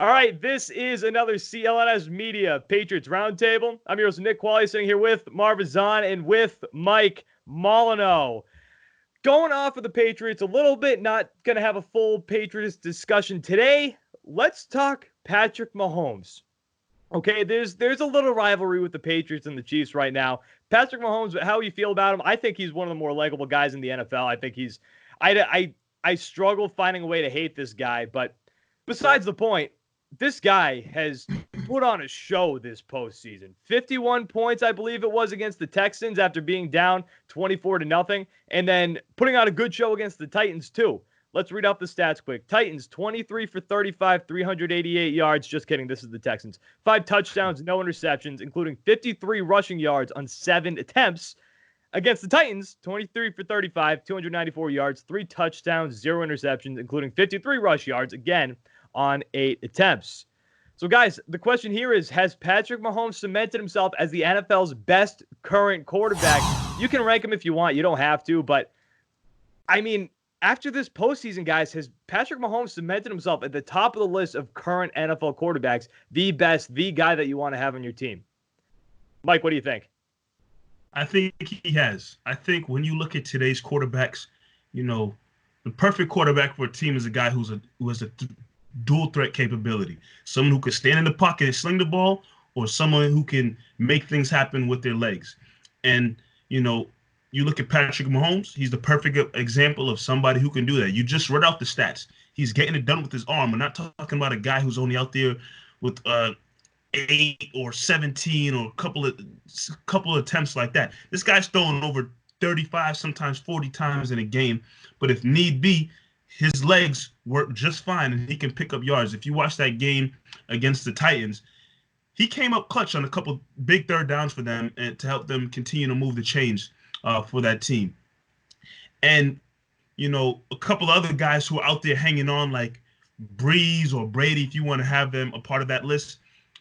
All right, this is another CLNS Media Patriots Roundtable. I'm your host, Nick Qualley, sitting here with Marv and with Mike Molyneux. Going off of the Patriots a little bit, not going to have a full Patriots discussion today. Let's talk Patrick Mahomes. Okay, there's a little rivalry with the Patriots and the Chiefs right now. Patrick Mahomes, how you feel about him? I think he's one of the more likable guys in the NFL. I think I struggle finding a way to hate this guy, but besides the point, this guy has put on a show this postseason. 51 points, I believe it was, against the Texans after being down 24-0, and then putting on a good show against the Titans too. Let's read off the stats quick. Titans, 23 for 35, 388 yards. Just kidding, this is the Texans. 5 touchdowns, no interceptions, including 53 rushing yards on 7 attempts. Against the Titans, 23 for 35, 294 yards, 3 touchdowns, 0 interceptions, including 53 rush yards, again, on 8 attempts. So, guys, the question here is, has Patrick Mahomes cemented himself as the NFL's best current quarterback? You can rank him if you want. You don't have to. But, I mean, after this postseason, guys, has Patrick Mahomes cemented himself at the top of the list of current NFL quarterbacks, the best, the guy that you want to have on your team? Mike, what do you think? I think he has. I think when you look at today's quarterbacks, you know, the perfect quarterback for a team is a guy who has a dual threat capability. Someone who can stand in the pocket and sling the ball, or someone who can make things happen with their legs. And, you know, you look at Patrick Mahomes, he's the perfect example of somebody who can do that. You just read out the stats. He's getting it done with his arm. We're not talking about a guy who's only out there with 8 or 17 or a couple of attempts like that. This guy's throwing over 35, sometimes 40 times in a game. But if need be, his legs work just fine and he can pick up yards. If you watch that game against the Titans, he came up clutch on a couple big third downs for them and to help them continue to move the chains for that team. And, you know, a couple other guys who are out there hanging on, like Breeze or Brady, if you want to have them a part of that list.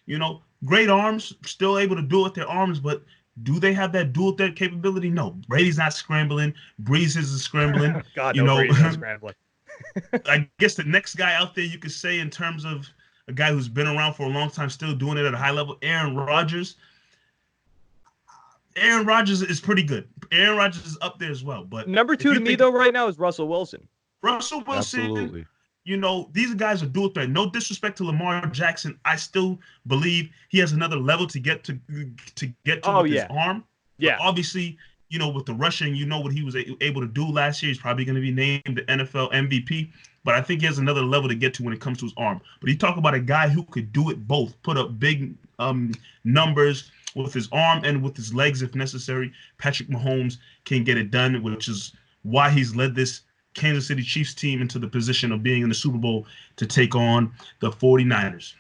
You know, great arms, still able to do it with their arms, but do they have that dual threat capability? No. Brady's not scrambling. Breeze isn't scrambling. God, no, Brady's not scrambling. I guess the next guy out there you could say in terms of a guy who's been around for a long time, still doing it at a high level, Aaron Rodgers. Aaron Rodgers is pretty good. Aaron Rodgers is up there as well. But number 2 to me, though, right now is Russell Wilson. Russell Wilson, absolutely. You know, these guys are dual threat. No disrespect to Lamar Jackson. I still believe he has another level to get to his arm. Yeah. But obviously, you know, with the rushing, you know what he was able to do last year. He's probably going to be named the NFL MVP. But I think he has another level to get to when it comes to his arm. But you talk about a guy who could do it both, put up big numbers with his arm and with his legs if necessary. Patrick Mahomes can get it done, which is why he's led this Kansas City Chiefs team into the position of being in the Super Bowl to take on the 49ers.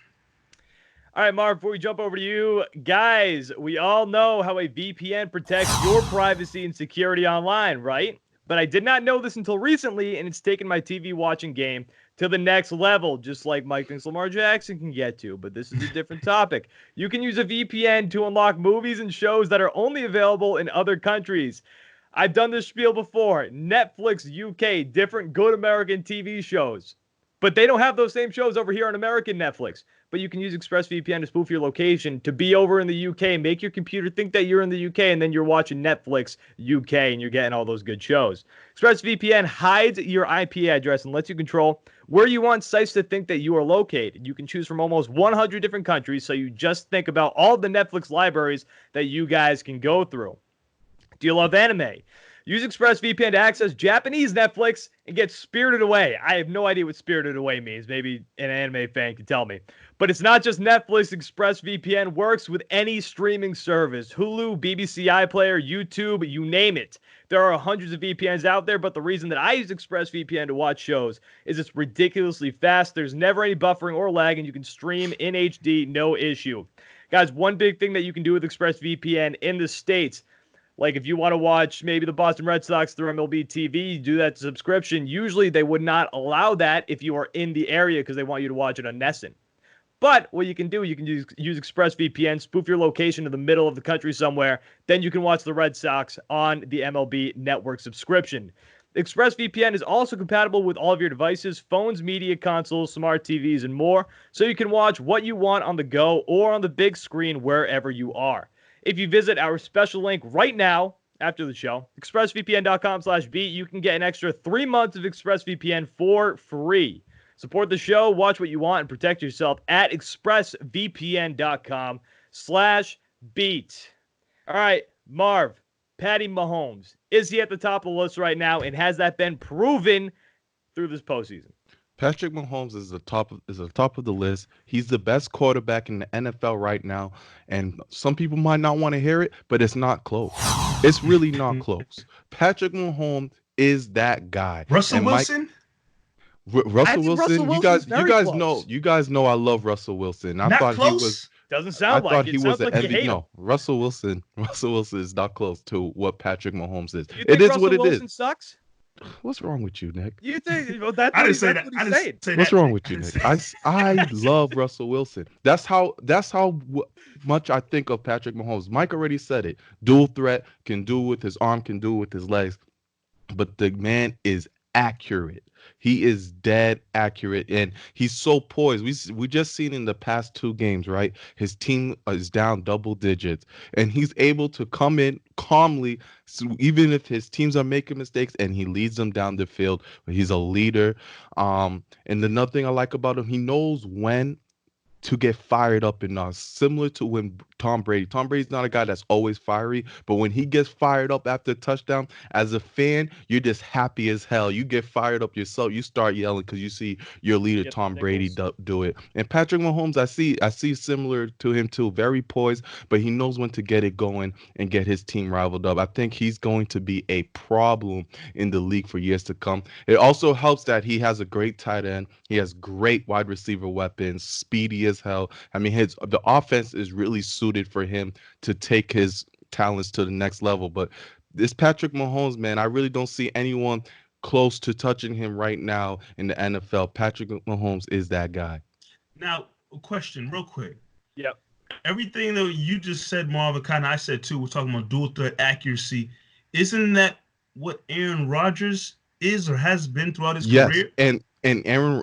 All right, Marv, before we jump over to you, guys, we all know how a VPN protects your privacy and security online, right? But I did not know this until recently, and it's taken my TV watching game to the next level, just like Mike thinks Lamar Jackson can get to. But this is a different topic. You can use a VPN to unlock movies and shows that are only available in other countries. I've done this spiel before. Netflix UK, different good American TV shows. But they don't have those same shows over here on American Netflix. But you can use ExpressVPN to spoof your location to be over in the UK, make your computer think that you're in the UK, and then you're watching Netflix UK and you're getting all those good shows. ExpressVPN hides your IP address and lets you control where you want sites to think that you are located. You can choose from almost 100 different countries, so you just think about all the Netflix libraries that you guys can go through. Do you love anime? Use ExpressVPN to access Japanese Netflix and get Spirited Away. I have no idea what Spirited Away means. Maybe an anime fan can tell me. But it's not just Netflix. ExpressVPN works with any streaming service. Hulu, BBC iPlayer, YouTube, you name it. There are hundreds of VPNs out there, but the reason that I use ExpressVPN to watch shows is it's ridiculously fast. There's never any buffering or lag, and you can stream in HD, no issue. Guys, one big thing that you can do with ExpressVPN in the States, like if you want to watch maybe the Boston Red Sox through MLB TV, you do that subscription. Usually they would not allow that if you are in the area because they want you to watch it on NESN. But what you can do, you can use ExpressVPN, spoof your location to the middle of the country somewhere. Then you can watch the Red Sox on the MLB Network subscription. ExpressVPN is also compatible with all of your devices, phones, media consoles, smart TVs, and more, so you can watch what you want on the go or on the big screen wherever you are. If you visit our special link right now after the show, expressvpn.com/beat, you can get an extra 3 months of ExpressVPN for free. Support the show, watch what you want, and protect yourself at expressvpn.com/beat. All right, Marv, Patty Mahomes. Is he at the top of the list right now, and has that been proven through this postseason? Patrick Mahomes is the top of the list. He's the best quarterback in the NFL right now, and some people might not want to hear it, but it's not close. It's really not close. Patrick Mahomes is that guy. Russell and Wilson? Russell Wilson, you guys know I love Russell Wilson. I Not thought close? he was Doesn't sound like it. he was Sounds like you MVP. hate him. No, Russell Wilson is not close to what Patrick Mahomes is. You think It is Russell what it Wilson is. sucks? What's wrong with you, Nick? You think that's I what didn't say that's that. what he's saying. What's wrong with you, Nick? I love Russell Wilson. That's how much I think of Patrick Mahomes. Mike already said it. Dual threat, can do with his arm, can do with his legs, but the man is accurate. He is dead accurate, and he's so poised. We just seen in the past 2 games, right? His team is down double digits, and he's able to come in calmly, so even if his teams are making mistakes, and he leads them down the field. He's a leader. And another thing I like about him, he knows when to get fired up and similar to when Tom Brady's not a guy that's always fiery, but when he gets fired up after a touchdown, as a fan, you're just happy as hell. You get fired up yourself. You start yelling because you see your leader Tom Brady do it. And Patrick Mahomes, I see similar to him too, very poised, but he knows when to get it going and get his team rivaled up. I think he's going to be a problem in the league for years to come. It also helps that he has a great tight end. He has great wide receiver weapons, speedy as hell. I mean, the offense is really suited for him to take his talents to the next level. But this Patrick Mahomes, man, I really don't see anyone close to touching him right now in the NFL. Patrick Mahomes is that guy. Now, a question real quick. Yep. Everything that you just said, Marv, kind of I said too, we're talking about dual threat accuracy. Isn't that what Aaron Rodgers is or has been throughout his career? And Aaron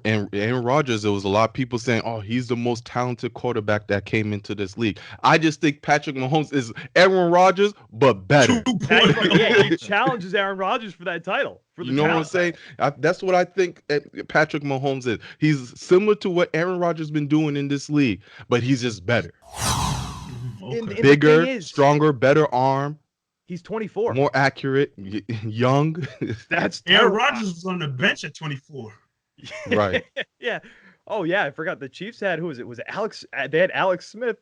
Rodgers, there was a lot of people saying, oh, he's the most talented quarterback that came into this league. I just think Patrick Mahomes is Aaron Rodgers, but better. He challenges Aaron Rodgers for that title. You know what I'm saying? That's what I think Patrick Mahomes is. He's similar to what Aaron Rodgers has been doing in this league, but he's just better. Okay. Bigger, stronger, better arm. He's 24. More accurate, young. That's Aaron Rodgers was on the bench at 24. Right. Yeah. Oh, yeah. I forgot the Chiefs had, who was it? Was it Alex? They had Alex Smith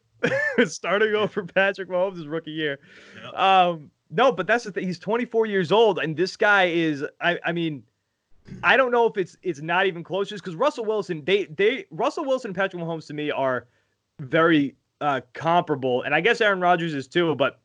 starting over Patrick Mahomes' his rookie year. Yep. No, but that's the thing. He's 24 years old, and this guy is, I mean, I don't know if it's not even close, just because Russell Wilson, Russell Wilson and Patrick Mahomes to me are very comparable, and I guess Aaron Rodgers is too, but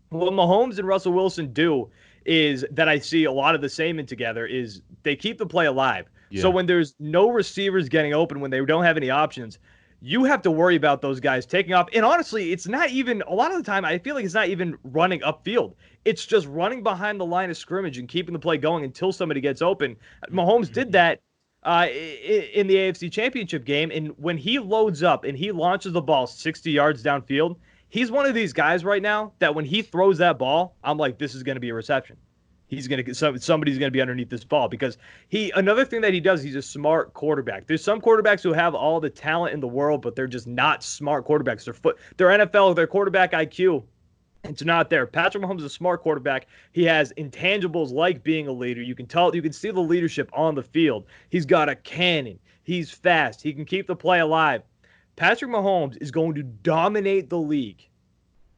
what Mahomes and Russell Wilson do is that I see a lot of the same in together is they keep the play alive. Yeah. So when there's no receivers getting open, when they don't have any options, you have to worry about those guys taking off. And honestly, it's not even, a lot of the time, I feel like it's not even running upfield. It's just running behind the line of scrimmage and keeping the play going until somebody gets open. Mahomes did that in the AFC Championship game. And when he loads up and he launches the ball 60 yards downfield, he's one of these guys right now that when he throws that ball, I'm like, this is going to be a reception. He's going to somebody's going to be underneath this ball because another thing that he does, he's a smart quarterback. There's some quarterbacks who have all the talent in the world, but they're just not smart quarterbacks. They're NFL, their quarterback IQ, it's not there. Patrick Mahomes is a smart quarterback. He has intangibles like being a leader. You can see the leadership on the field. He's got a cannon. He's fast. He can keep the play alive. Patrick Mahomes is going to dominate the league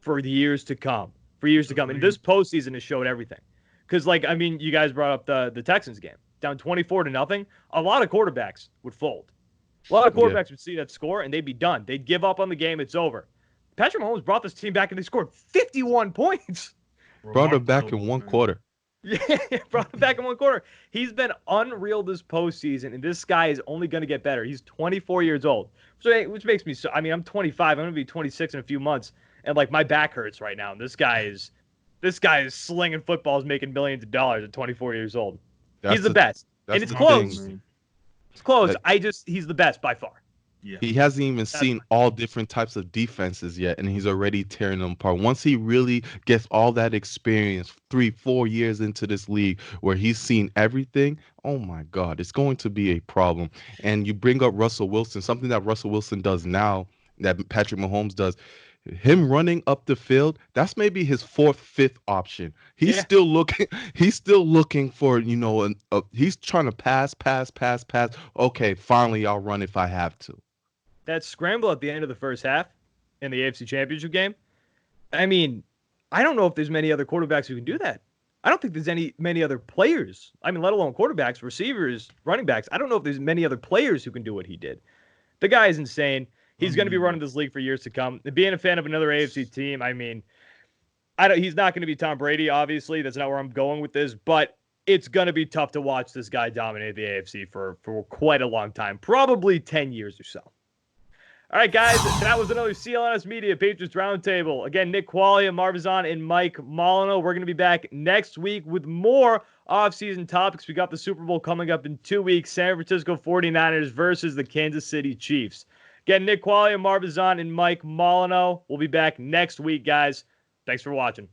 for the years to come. And this postseason has showed everything. Because, you guys brought up the Texans game. Down 24-0. A lot of quarterbacks would fold. A lot of quarterbacks would see that score, and they'd be done. They'd give up on the game. It's over. Patrick Mahomes brought this team back, and they scored 51 points. Brought it back in one quarter. Yeah, brought it back in one quarter. He's been unreal this postseason, and this guy is only going to get better. He's 24 years old, which makes me so. I mean, I'm 25. I'm going to be 26 in a few months, and my back hurts right now. And this guy is slinging footballs, making millions of dollars at 24 years old. He's the best. That's And it's the close. thing. It's close. Like, He's the best by far. Yeah. he hasn't even seen all different types of defenses yet, and he's already tearing them apart. Once he really gets all that experience, 3-4 years into this league, where he's seen everything, oh my God, it's going to be a problem. And you bring up Russell Wilson, something that Russell Wilson does now, that Patrick Mahomes does. Him running up the field, that's maybe his fourth, fifth option. He's still looking. He's still looking for, he's trying to pass. Okay, finally, I'll run if I have to. That scramble at the end of the first half in the AFC Championship game, I mean, I don't know if there's many other quarterbacks who can do that. I don't think there's many other players. I mean, let alone quarterbacks, receivers, running backs. I don't know if there's many other players who can do what he did. The guy is insane. He's going to be running this league for years to come. Being a fan of another AFC team, I mean, he's not going to be Tom Brady, obviously. That's not where I'm going with this. But it's going to be tough to watch this guy dominate the AFC for quite a long time. Probably 10 years or so. All right, guys, that was another CLNS Media Patriots Roundtable. Again, Nick Quaglia, Marv Azan, and Mike Molyneux. We're going to be back next week with more off-season topics. We got the Super Bowl coming up in 2 weeks. San Francisco 49ers versus the Kansas City Chiefs. Again, Nick Quaglia, Marv Azan, and Mike Molyneux. We'll be back next week, guys. Thanks for watching.